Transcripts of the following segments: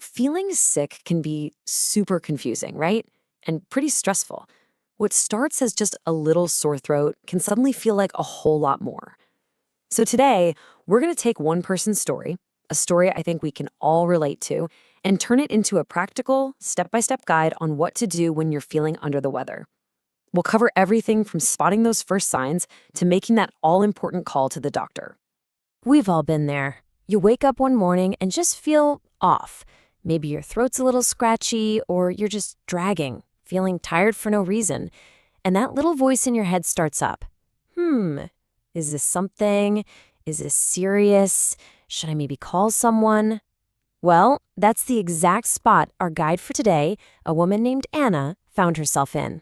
Feeling sick can be super confusing, right? And pretty stressful. What starts as just a little sore throat can suddenly feel like a whole lot more. So today, we're going to take one person's story, a story I think we can all relate to, and turn it into a practical, step-by-step guide on what to do when you're feeling under the weather. We'll cover everything from spotting those first signs to making that all-important call to the doctor. We've all been there. You wake up one morning and just feel off. Maybe your throat's a little scratchy or you're just dragging, feeling tired for no reason. And that little voice in your head starts up. Is this something? Is this serious? Should I maybe call someone? Well, that's the exact spot our guide for today, a woman named Anna, found herself in.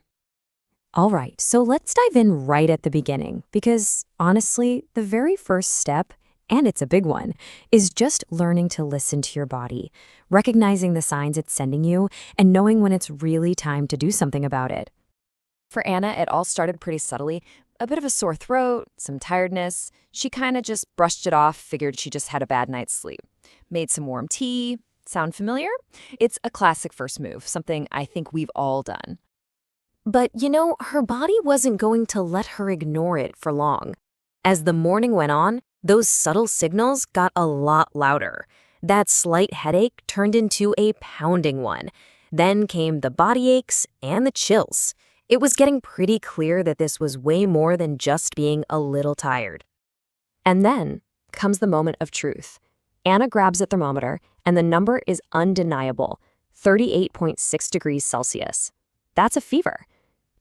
All right, so let's dive in right at the beginning because, honestly, the very first step, and it's a big one, is just learning to listen to your body, recognizing the signs it's sending you, and knowing when it's really time to do something about it. For Anna, it all started pretty subtly. A bit of a sore throat, some tiredness. She kind of just brushed it off, figured she just had a bad night's sleep. Made some warm tea. Sound familiar? It's a classic first move, something I think we've all done. But, her body wasn't going to let her ignore it for long. As the morning went on, those subtle signals got a lot louder. That slight headache turned into a pounding one. Then came the body aches and the chills. It was getting pretty clear that this was way more than just being a little tired. And then comes the moment of truth. Anna grabs a thermometer, and the number is undeniable, 38.6 degrees Celsius. That's a fever.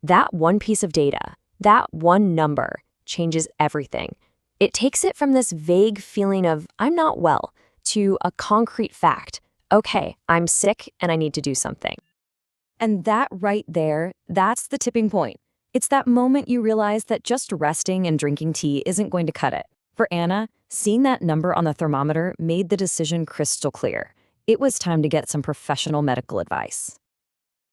That one piece of data, that one number, changes everything. It takes it from this vague feeling of, I'm not well, to a concrete fact. Okay, I'm sick and I need to do something. And that right there, that's the tipping point. It's that moment you realize that just resting and drinking tea isn't going to cut it. For Anna, seeing that number on the thermometer made the decision crystal clear. It was time to get some professional medical advice.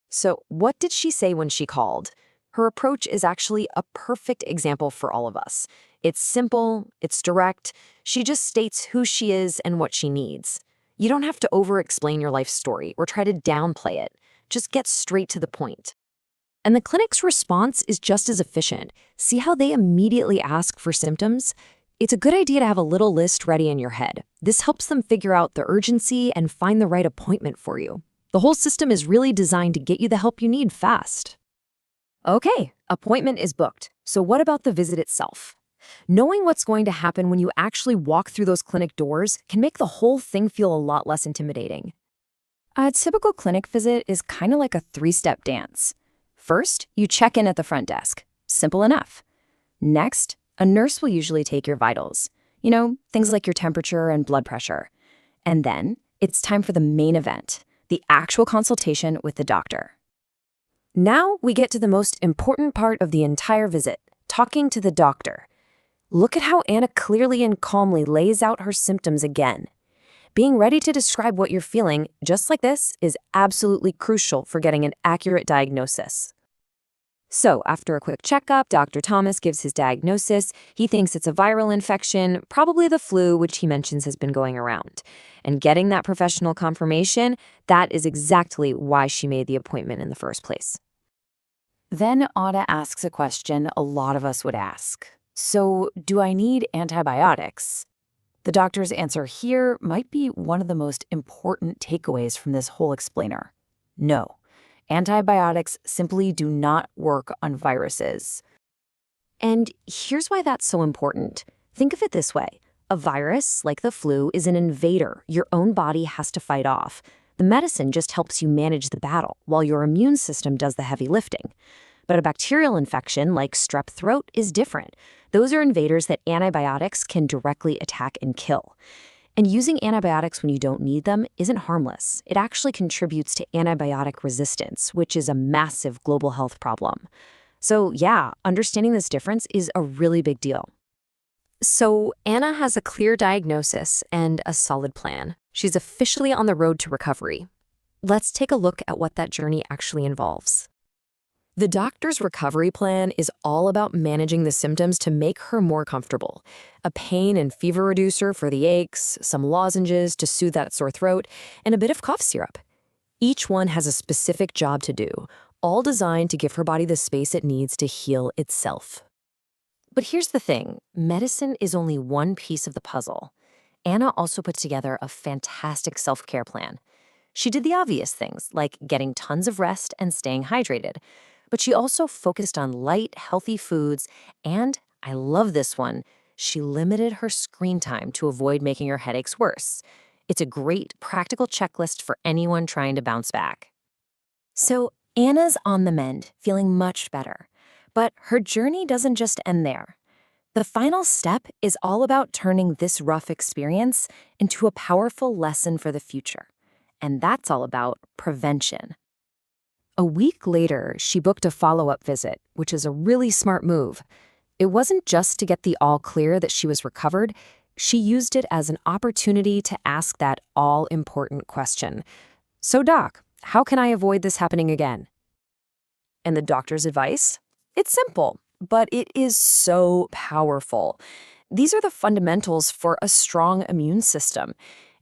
So what did she say when she called? Her approach is actually a perfect example for all of us. It's simple, it's direct. She just states who she is and what she needs. You don't have to over-explain your life story or try to downplay it. Just get straight to the point. And the clinic's response is just as efficient. See how they immediately ask for symptoms? It's a good idea to have a little list ready in your head. This helps them figure out the urgency and find the right appointment for you. The whole system is really designed to get you the help you need fast. Okay, appointment is booked. So what about the visit itself? Knowing what's going to happen when you actually walk through those clinic doors can make the whole thing feel a lot less intimidating. A typical clinic visit is kind of like a three-step dance. First, you check in at the front desk. Simple enough. Next, a nurse will usually take your vitals. Things like your temperature and blood pressure. And then, it's time for the main event, the actual consultation with the doctor. Now we get to the most important part of the entire visit, talking to the doctor. Look at how Anna clearly and calmly lays out her symptoms again. Being ready to describe what you're feeling, just like this, is absolutely crucial for getting an accurate diagnosis. So, after a quick checkup, Dr. Thomas gives his diagnosis. He thinks it's a viral infection, probably the flu, which he mentions has been going around. And getting that professional confirmation, that is exactly why she made the appointment in the first place. Then Anna asks a question a lot of us would ask. So, do I need antibiotics? The doctor's answer here might be one of the most important takeaways from this whole explainer. No, antibiotics simply do not work on viruses. And here's why that's so important. Think of it this way. A virus, like the flu, is an invader your own body has to fight off. The medicine just helps you manage the battle, while your immune system does the heavy lifting. But a bacterial infection, like strep throat, is different. Those are invaders that antibiotics can directly attack and kill. And using antibiotics when you don't need them isn't harmless. It actually contributes to antibiotic resistance, which is a massive global health problem. So yeah, understanding this difference is a really big deal. So Anna has a clear diagnosis and a solid plan. She's officially on the road to recovery. Let's take a look at what that journey actually involves. The doctor's recovery plan is all about managing the symptoms to make her more comfortable. A pain and fever reducer for the aches, some lozenges to soothe that sore throat, and a bit of cough syrup. Each one has a specific job to do, all designed to give her body the space it needs to heal itself. But here's the thing, medicine is only one piece of the puzzle. Anna also put together a fantastic self-care plan. She did the obvious things, like getting tons of rest and staying hydrated. But she also focused on light, healthy foods, and, I love this one, she limited her screen time to avoid making her headaches worse. It's a great, practical checklist for anyone trying to bounce back. So, Anna's on the mend, feeling much better. But her journey doesn't just end there. The final step is all about turning this rough experience into a powerful lesson for the future. And that's all about prevention. A week later, she booked a follow-up visit, which is a really smart move. It wasn't just to get the all clear that she was recovered. She used it as an opportunity to ask that all-important question. So, Doc, how can I avoid this happening again? And the doctor's advice? It's simple, but it is so powerful. These are the fundamentals for a strong immune system.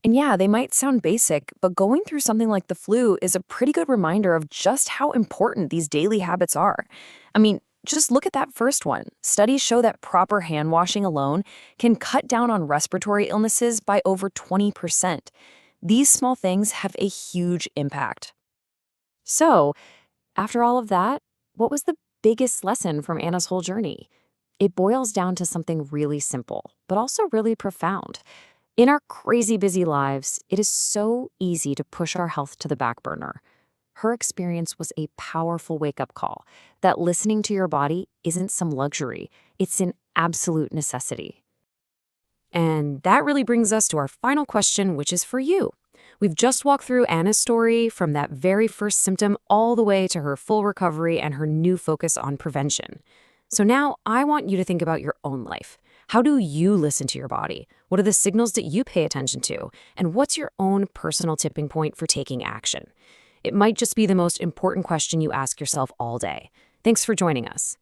And yeah, they might sound basic, but going through something like the flu is a pretty good reminder of just how important these daily habits are. I mean, just look at that first one. Studies show that proper hand washing alone can cut down on respiratory illnesses by over 20%. These small things have a huge impact. So, after all of that, what was the biggest lesson from Anna's whole journey? It boils down to something really simple, but also really profound. In our crazy busy lives, it is so easy to push our health to the back burner. Her experience was a powerful wake-up call that listening to your body isn't some luxury, it's an absolute necessity. And that really brings us to our final question, which is for you. We've just walked through Anna's story from that very first symptom all the way to her full recovery and her new focus on prevention. So now I want you to think about your own life. How do you listen to your body? What are the signals that you pay attention to? And what's your own personal tipping point for taking action? It might just be the most important question you ask yourself all day. Thanks for joining us.